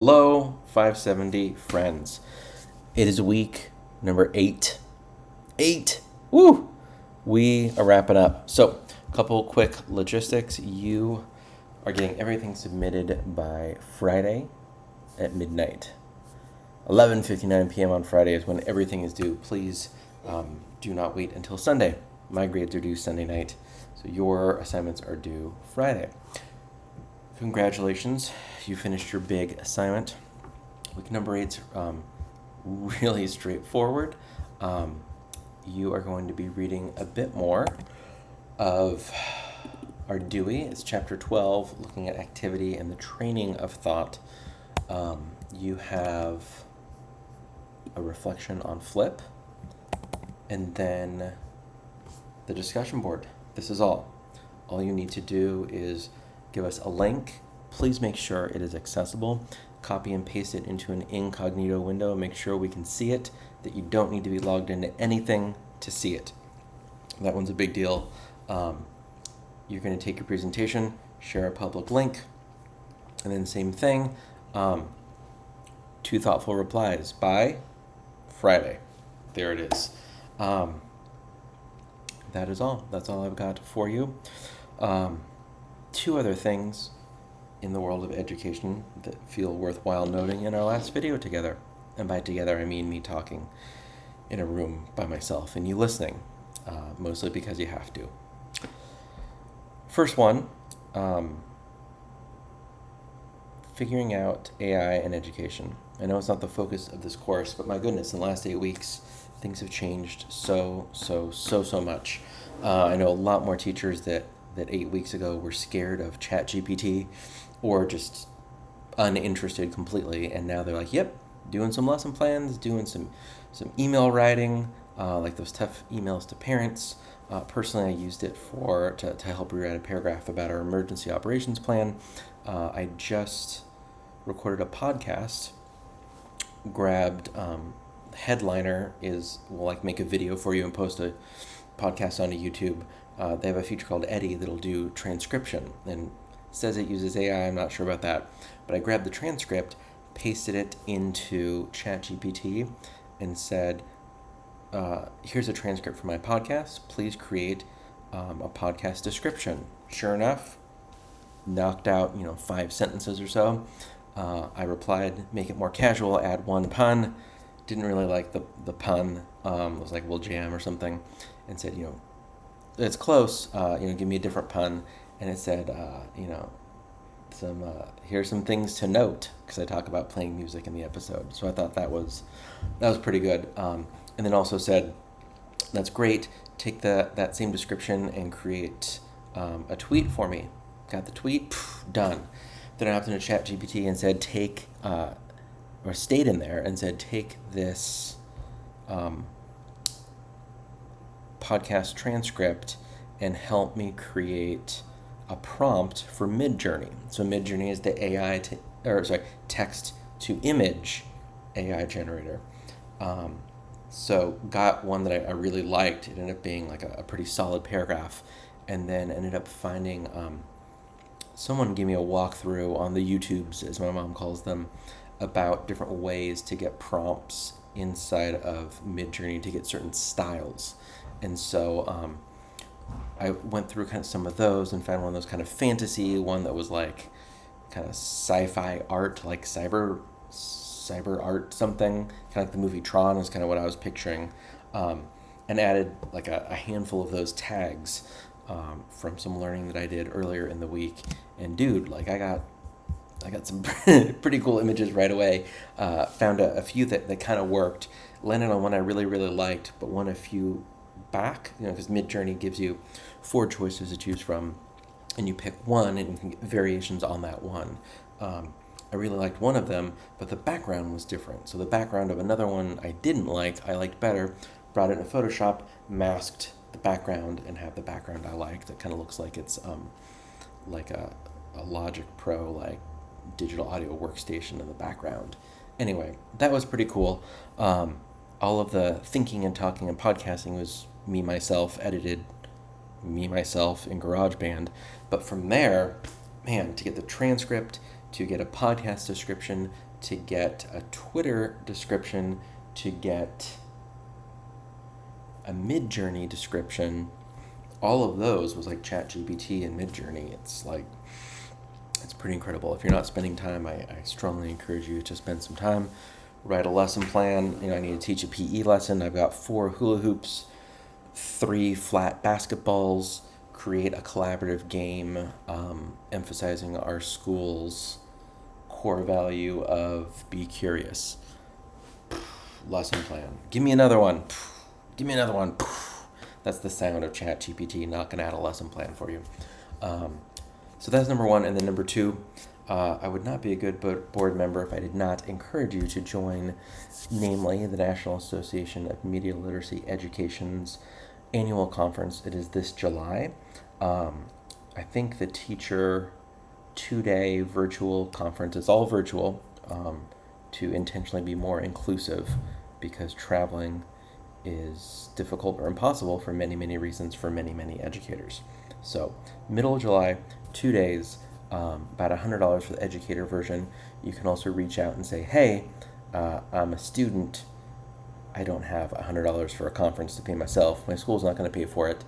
Hello, 570 friends. It is week number 8. 8! Woo! We are wrapping up. So, a couple quick logistics. You are getting everything submitted by Friday at midnight. 11:59 p.m. on Friday is when everything is due. Please do not wait until Sunday. My grades are due Sunday night, so your assignments are due Friday. Congratulations, you finished your big assignment. Week number 8's really straightforward. You are going to be reading a bit more of our Dewey. It's chapter 12, looking at activity and the training of thought. You have a reflection on flip, and then the discussion board. This is all. All you need to do is give us a link. Please make sure it is accessible. Copy and paste it into an incognito window. Make sure we can see it, that you don't need to be logged into anything to see it. That one's a big deal. You're going to take your presentation, share a public link, and then same thing, 2 thoughtful replies by Friday. There it is. That is all. That's all I've got for you. 2 other things in the world of education that feel worthwhile noting in our last video together. And by together, I mean me talking in a room by myself and you listening, mostly because you have to. First one, figuring out AI and education. I know it's not the focus of this course, but my goodness, in the last 8 weeks, things have changed so much. I know a lot more teachers that 8 weeks ago were scared of ChatGPT or just uninterested completely, and now they're like, yep, doing some lesson plans, doing some email writing, like those tough emails to parents. Personally, I used it to help rewrite a paragraph about our emergency operations plan. I just recorded a podcast, grabbed Headliner will make a video for you and post a podcast onto YouTube. They have a feature called Eddie that'll do transcription and says it uses AI. I'm not sure about that, but I grabbed the transcript, pasted it into ChatGPT, and said, here's a transcript for my podcast. Please create a podcast description. Sure enough, knocked out 5 sentences or so. I replied, make it more casual, add 1 pun. Didn't really like the pun. It was like "will jam" or something, and said, it's close. Give me a different pun. And it said, here's some things to note, because I talk about playing music in the episode. So I thought that was pretty good. And then also said, that's great. Take that same description and create a tweet for me. Got the tweet, done. Then I hopped into ChatGPT and said, or stayed in there and said, take this podcast transcript and help me create a prompt for Midjourney. So Midjourney is the text to image AI generator. So got one that I really liked. It ended up being like a pretty solid paragraph, and then ended up finding someone gave me a walkthrough on the YouTubes, as my mom calls them, about different ways to get prompts inside of Midjourney to get certain styles. And so I went through kind of some of those and found one of those kind of fantasy, one that was like kind of sci-fi art, like cyber art something, kind of like the movie Tron is kind of what I was picturing, and added like a handful of those tags from some learning that I did earlier in the week. And dude, like I got some pretty cool images right away. Found a few that kind of worked. Landed on one I really liked, but won a few back, because Midjourney gives you 4 choices to choose from, and you pick one and you can get variations on that one. I really liked one of them, but the background was different. So the background of another one I didn't like, I liked better, brought it into Photoshop, masked the background, and have the background I liked that kind of looks like it's like a Logic Pro, like digital audio workstation in the background. Anyway, that was pretty cool. All of the thinking and talking and podcasting was edited me myself in GarageBand. But from there, man, to get the transcript, to get a podcast description, to get a Twitter description, to get a Midjourney description. All of those was like ChatGPT and Midjourney. It's pretty incredible. If you're not spending time, I strongly encourage you to spend some time. Write a lesson plan. I need to teach a PE lesson. I've got 4 hula hoops, 3 flat basketballs, create a collaborative game emphasizing our school's core value of be curious. Lesson plan. Give me another one. Give me another one. That's the sound of ChatGPT knocking out a lesson plan for you. So that's number 1. And then number 2, I would not be a good board member if I did not encourage you to join, namely, the National Association of Media Literacy Education's annual conference. It is this July. I think the teacher 2-day virtual conference, it's all virtual, to intentionally be more inclusive, because traveling is difficult or impossible for many, many reasons for many, many educators. So middle of July, 2 days, about $100 for the educator version. You can also reach out and say, hey, I'm a student. I don't have $100 for a conference to pay myself. My school's not going to pay for it.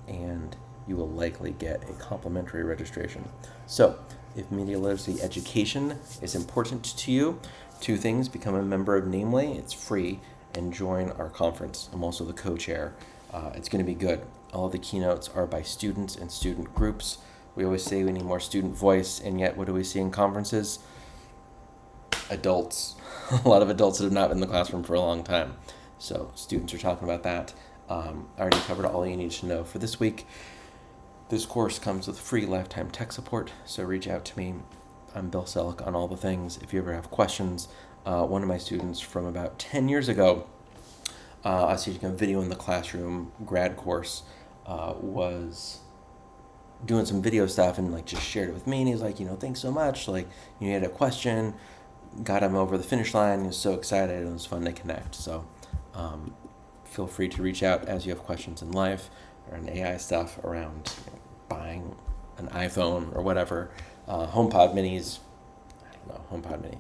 And you will likely get a complimentary registration. So if media literacy education is important to you, 2 things: become a member of Namely, it's free, and join our conference. I'm also the co-chair. It's going to be good. All of the keynotes are by students and student groups. We always say we need more student voice, and yet what do we see in conferences? Adults. A lot of adults that have not been in the classroom for a long time. So students are talking about that. I already covered all you need to know for this week. This course comes with free lifetime tech support, so reach out to me. I'm Bill Selleck on all the things. If you ever have questions, one of my students from about 10 years ago, I was teaching a video in the classroom grad course, was doing some video stuff and just shared it with me, and he's like, thanks so much. You had a question, got him over the finish line. He was so excited, and it was fun to connect. So feel free to reach out as you have questions in life or in AI stuff around buying an iPhone or whatever. HomePod minis, I don't know, HomePod mini.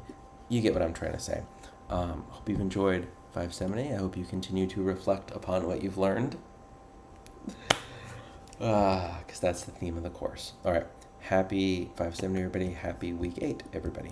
You get what I'm trying to say. Hope you've enjoyed 570. I hope you continue to reflect upon what you've learned, because that's the theme of the course. All right. Happy 570, everybody. Happy week 8, everybody.